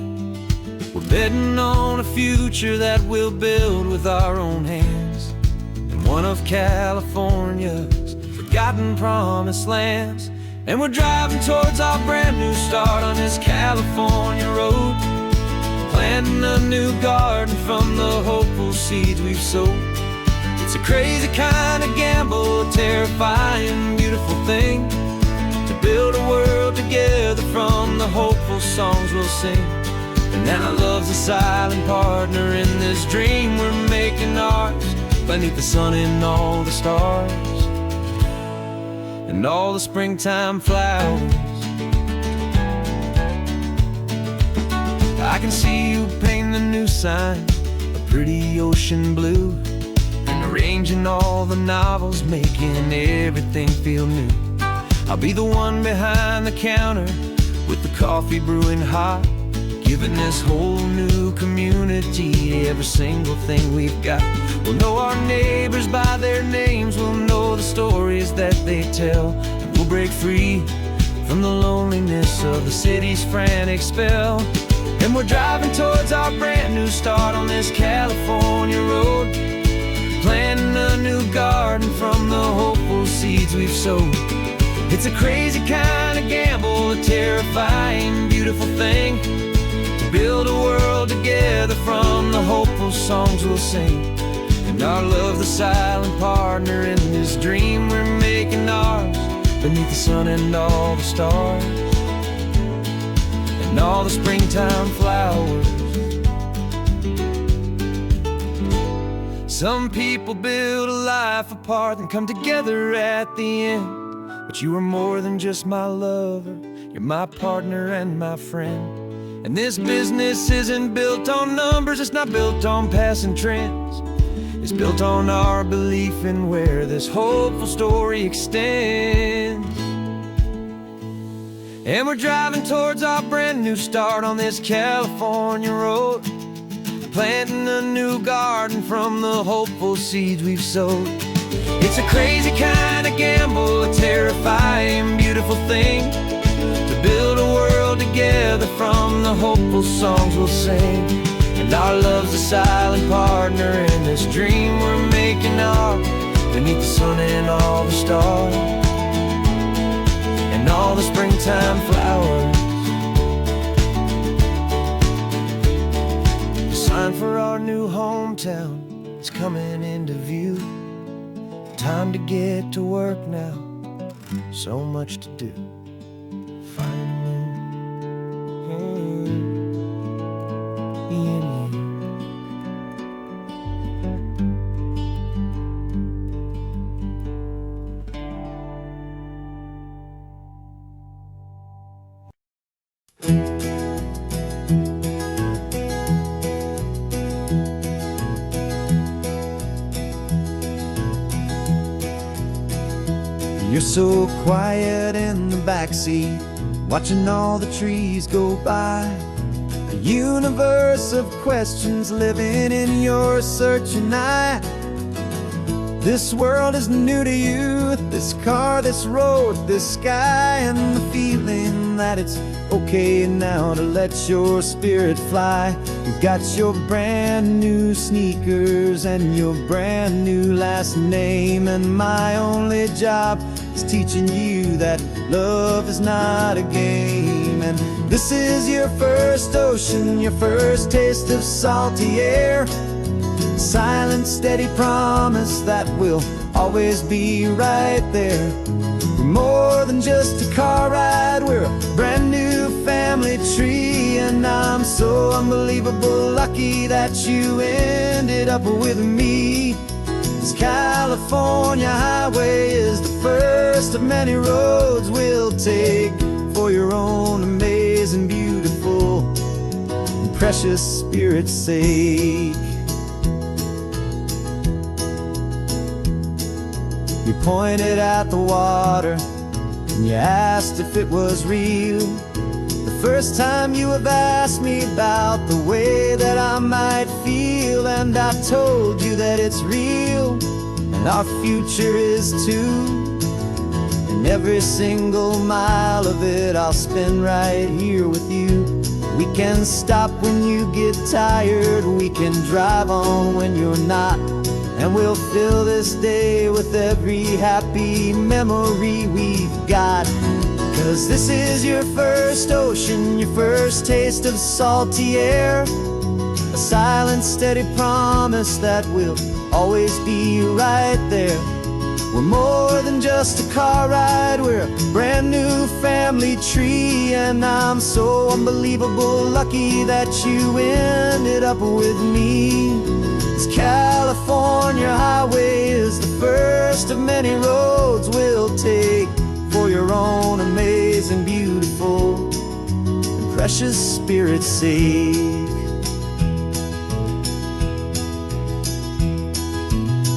We're betting on a future that we'll build with our own hands in one of California's forgotten promised lands. And we're driving towards our brand new start on this California road, planting a new garden from the hopeful seeds we've sowed. It's a crazy kind of gamble, a terrifying, beautiful thing, to build a world together from the hopeful songs we'll sing. And now love's a silent partner in this dream we're making ours, beneath the sun and all the stars and all the springtime flowers. I can see you painting a new sign, a pretty ocean blue, and arranging all the novels, making everything feel new. I'll be the one behind the counter with the coffee brewing hot, giving this whole new community every single thing we've got. We'll know our neighbors by their names, we'll know the stories that they tell, and we'll break free from the loneliness of the city's frantic spell. And we're driving towards our brand new start on this California road, planting a new garden from the hopeful seeds we've sowed. It's a crazy kind of gamble, a terrifying, beautiful thing, build a world together from the hopeful songs we'll sing. And our love's the silent partner in this dream we're making ours, beneath the sun and all the stars and all the springtime flowers. Some people build a life apart and come together at the end, but you are more than just my lover, you're my partner and my friend. And this business isn't built on numbers, it's not built on passing trends. It's built on our belief in where this hopeful story extends. And we're driving towards our brand new start on this California road, planting a new garden from the hopeful seeds we've sowed. It's a crazy kind of gamble, a terrifying, beautiful thing, to build a world together from the hopeful songs we'll sing. And our love's a silent partner in this dream we're making ours, beneath the sun and all the stars, and all the springtime flowers. The sign for our new hometown is coming into view. Time to get to work now, so much to do. Finding in you. You're so quiet in the backseat, watching all the trees go by. A universe of questions living in your searching eye. This world is new to you, this car, this road, this sky, and the feeling that it's okay now to let your spirit fly. You've got your brand new sneakers and your brand new last name, and my only job is teaching you that love is not a game. And this is your first ocean, your first taste of salty air. Silent, steady promise that we'll always be right there. We're more than just a car ride, we're a brand new family tree. And I'm so unbelievable lucky that you ended up with me. This California highway is the first of many roads we'll take for your own amazing, beautiful, and precious spirit's sake. You pointed at the water and you asked if it was real. The first time you have asked me about the way that I might feel, and I told you that it's real and our future is too. And every single mile of it I'll spend right here with you. We can stop when you get tired, we can drive on when you're not, and we'll fill this day with every happy memory we've got. 'Cause this is your first ocean, your first taste of salty air. A silent, steady promise that we'll always be right there. We're more than just a car ride, we're a brand new family tree. And I'm so unbelievable lucky that you ended up with me. This California highway is the first of many roads we'll take for your own amazing, beautiful, and precious spirit's sake.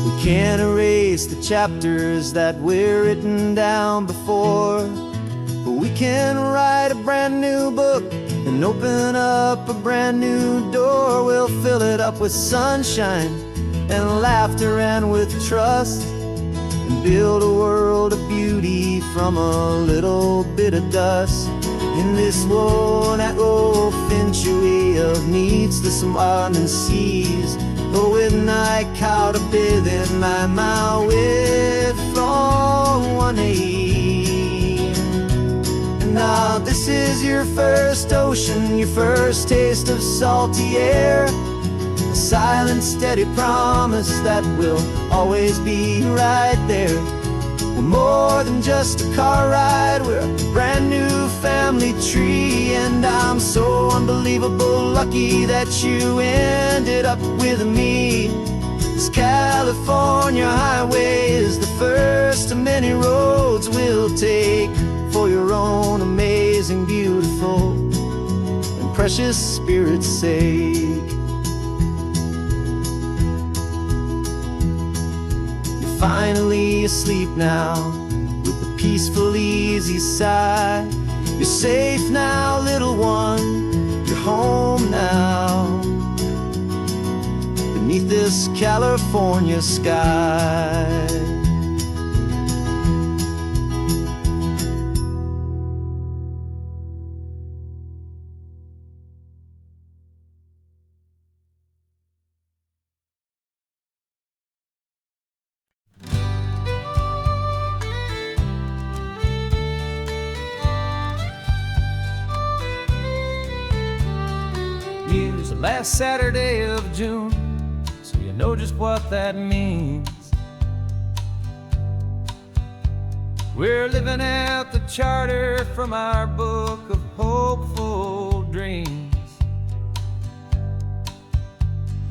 We can't erase the chapters that were written down before, but we can write a brand new book and open up a brand new door. We'll fill it up with sunshine and laughter and with trust, and build a world of beauty from a little bit of dust. In this world that finchuí of needs the summer seas, but with night caught a bit in my way from one aim. And now this is your first ocean, your first taste of salty air. A silent, steady promise that we'll always be right there. We're more than just a car ride, we're a brand new family tree. And I'm so unbelievable lucky that you ended up with me. This California highway is the first of many roads we'll take for your own amazing, beautiful, and precious spirit's sake. Finally asleep now, with a peaceful, easy sigh. You're safe now, little one, you're home now, beneath this California sky. last Saturday of June, so you know just what that means. We're living out the charter from our book of hopeful dreams.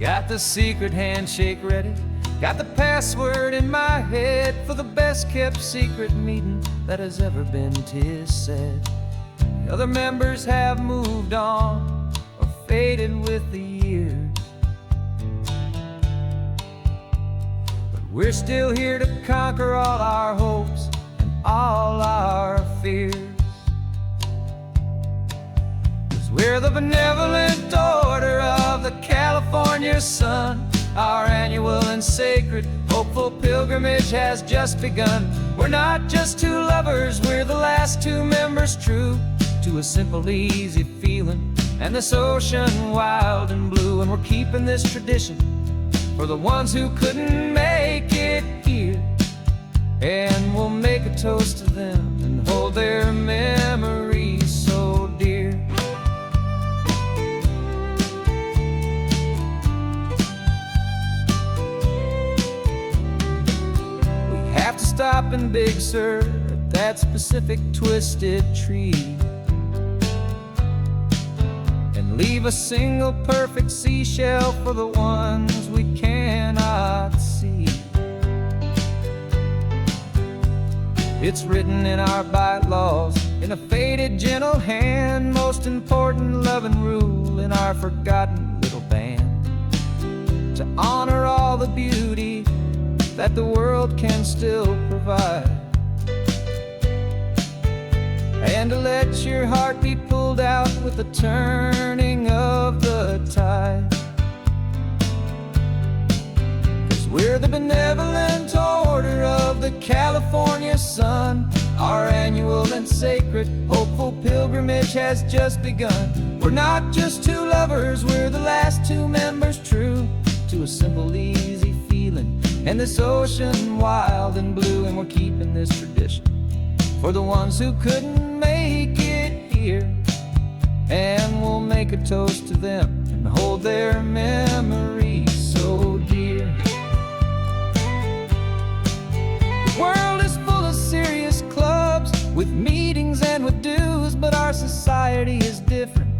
Got the secret handshake ready, got the password in my head for the best kept secret meeting that has ever been, 'tis said. The other members have moved on or faded with the years, but we're still here to conquer all our hopes and all our fears. 'Cause we're the Benevolent Order of the California Sun. Our annual and sacred hopeful pilgrimage has just begun. We're not just two lovers, we're the last two members true to a simple, easy feeling and this ocean wild and blue. And we're keeping this tradition for the ones who couldn't make it here, and we'll make a toast to them and hold their memories so dear. We have to stop in Big Sur at that specific twisted tree and leave a single perfect seashell for the ones we cannot see. It's written in our bylaws in a faded gentle hand, most important love and rule in our forgotten little band, to honor all the beauty that the world can still provide, and to let your heart be pulled out with the turning of the tide. 'Cause we're the Benevolent Order of the California Sun. Our annual and sacred hopeful pilgrimage has just begun. We're not just two lovers, we're the last two members true to a simple, easy feeling and this ocean wild and blue. And we're keeping this tradition for the ones who couldn't make it here, and we'll make a toast to them and hold their memories so dear. The world is full of serious clubs with meetings and with dues, but our society is different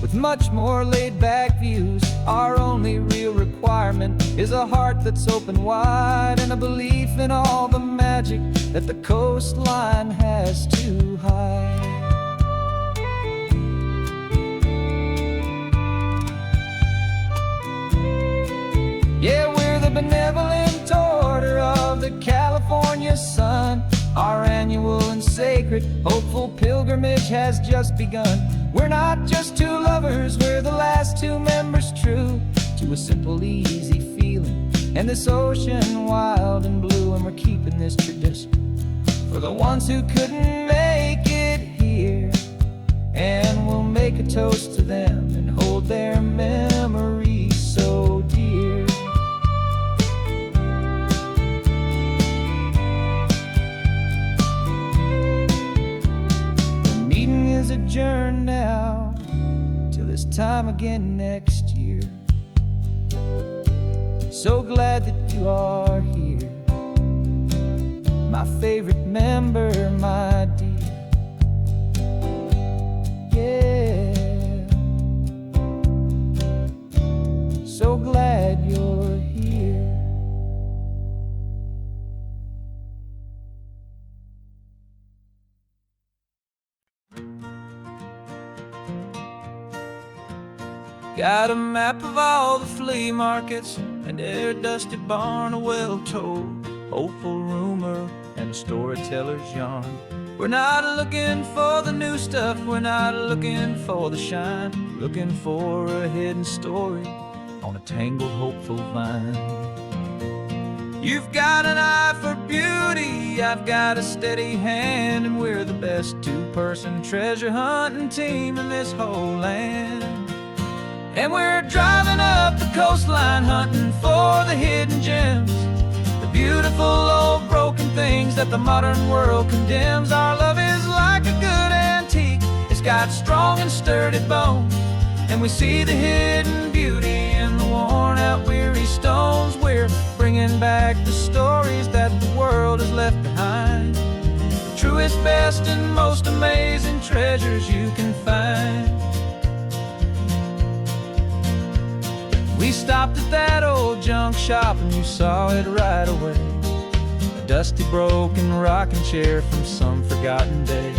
with much more laid-back views. Our only real requirement is a heart that's open wide and a belief in all the magic that the coastline has to hide. Yeah, we're the Benevolent Order of the California Sun. Our annual and sacred hopeful pilgrimage has just begun. We're not just two lovers, we're the last two members true to a simple, easy feeling and this ocean wild and blue. And we're keeping this tradition for the ones who couldn't make it here, and we'll make a toast to them and hold their memories so dear. The meeting is adjourned now till this time again next year. So glad that you are here, my favorite member, my dear. Yeah, so glad you're here. Got a map of all the flea markets and their dusty barn, a well-told hopeful rumor and a storyteller's yarn. We're not looking for the new stuff, we're not looking for the shine, looking for a hidden story on a tangled hopeful vine. You've got an eye for beauty, I've got a steady hand, and we're the best two-person treasure hunting team in this whole land. And we're driving up the coastline hunting for the hidden gems, the beautiful old broken things that the modern world condemns. Our love is like a good antique, it's got strong and sturdy bones, and we see the hidden beauty in the worn out, weary stones. We're bringing back the stories that the world has left behind, the truest, best, and most amazing treasures you can find. We stopped at that old junk shop and you saw it right away, a dusty, broken rocking chair from some forgotten day.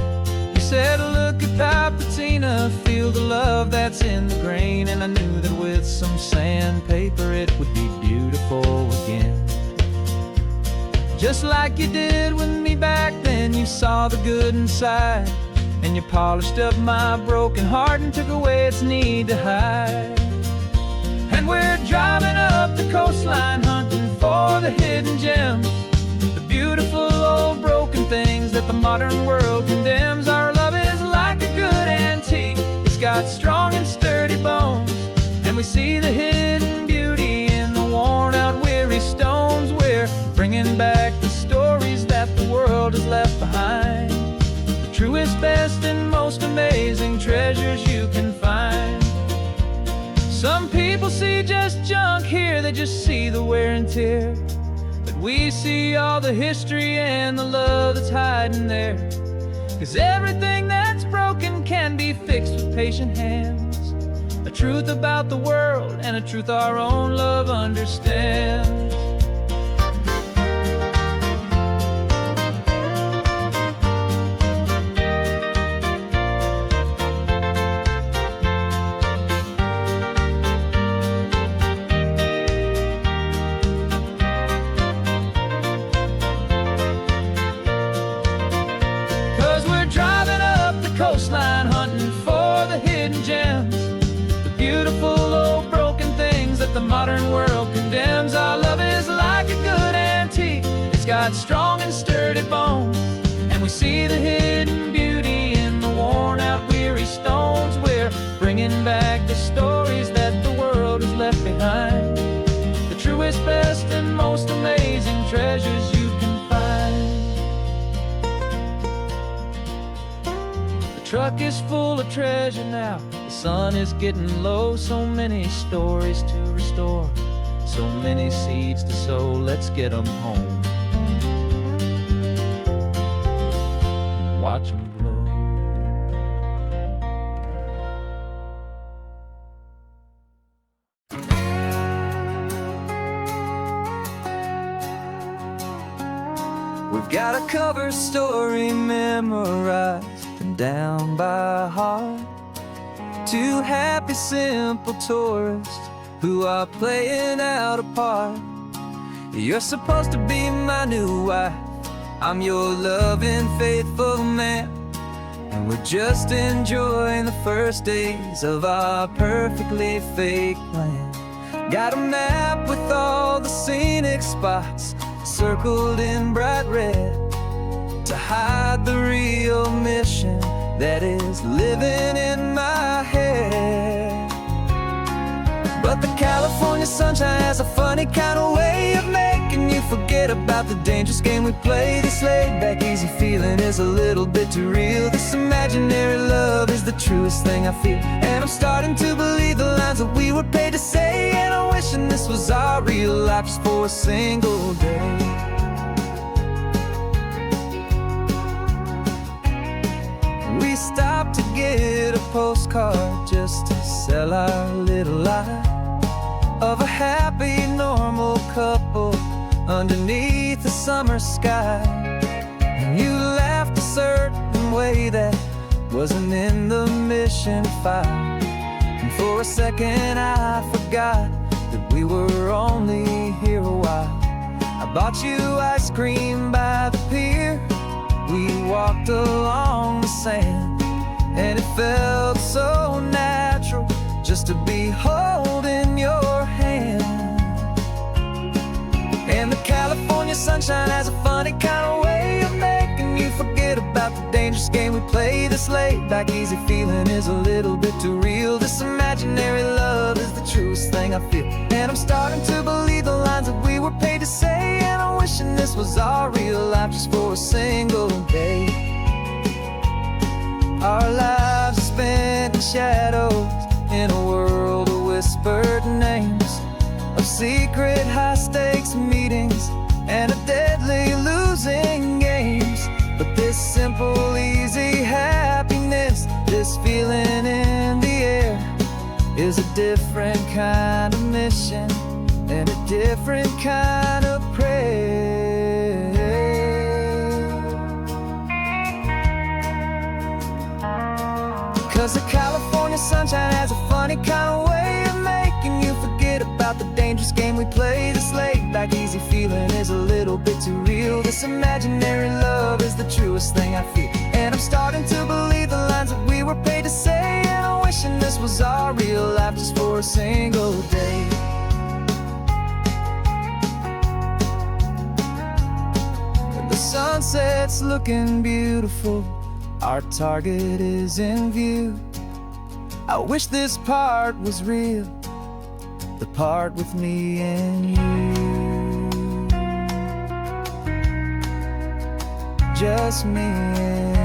You said, look at that patina, feel the love that's in the grain. And I knew that with some sandpaper it would be beautiful again. Just like you did with me back then, you saw the good inside, and you polished up my broken heart and took away its need to hide. And we're driving up the coastline, hunting for the hidden gems, the beautiful old broken things that the modern world condemns. Our love is like a good antique, it's got strong and sturdy bones, and we see the hidden beauty in the worn out, weary stones. We're bringing back the stories that the world has left behind, the truest, best, and most amazing treasures you can find. Some people see just junk here, they just see the wear and tear, but we see all the history and the love that's hiding there. 'Cause everything that's broken can be fixed with patient hands, a truth about the world and a truth our own love understands. 'Cause we're driving up the coastline, hunting for the hidden gems, the beautiful old broken things that the modern world condemns. Our love is like a good antique, it's got strong and sturdy bones, and we see the hidden beauty in the worn out, weary stones. We're bringing back the stories that the world has left behind, the truest, best, and most amazing treasures you can find. The truck is full of treasure now, the sun is getting low. So many stories to restore, so many seeds to sow. Let's get them home, watch them blow. We've got a cover story memorized and down by heart, two happy, simple tourists who are playing out a part. You're supposed to be my new wife, I'm your loving, faithful man, and we're just enjoying the first days of our perfectly fake plan. Got a map with all the scenic spots circled in bright red to hide the real mission that is living in my head. But the California sunshine has a funny kind of way of making you forget about the dangerous game we play. This laid back, easy feeling is a little bit too real. This imaginary love is the truest thing I feel, and I'm starting to believe the lines that we were paid to say. And I'm wishing this was our real life just for a single day. We stopped to get a postcard just to sell our little lie of a happy, normal couple underneath the summer sky. And you laughed a certain way that wasn't in the mission file, and for a second I forgot that we were only here a while. I bought you ice cream by the pier, we walked along the sand, and it felt so natural just to be holding your hand. And the California sunshine has a funny kind of way of making you forget about the dangerous game we play. This laid back, easy feeling is a little bit too real. This imaginary love is the truest thing I feel, and I'm starting to believe the lines that we were paid to say. And I'm wishing this was our real life just for a single day. Our lives are spent in shadows in a whispered names of secret high-stakes meetings and a deadly losing games. But this simple, easy happiness, this feeling in the air, is a different kind of mission and a different kind of prayer. 'Cause the California sunshine has a funny kind of way of making you forget about the dangerous game we play. This laid-back, easy feeling is a little bit too real. This imaginary love is the truest thing I feel, and I'm starting to believe the lines that we were paid to say. And I'm wishing this was our real life just for a single day. And the sunset's looking beautiful, our target is in view. I wish this part was real, the part with me and you. Just me and you.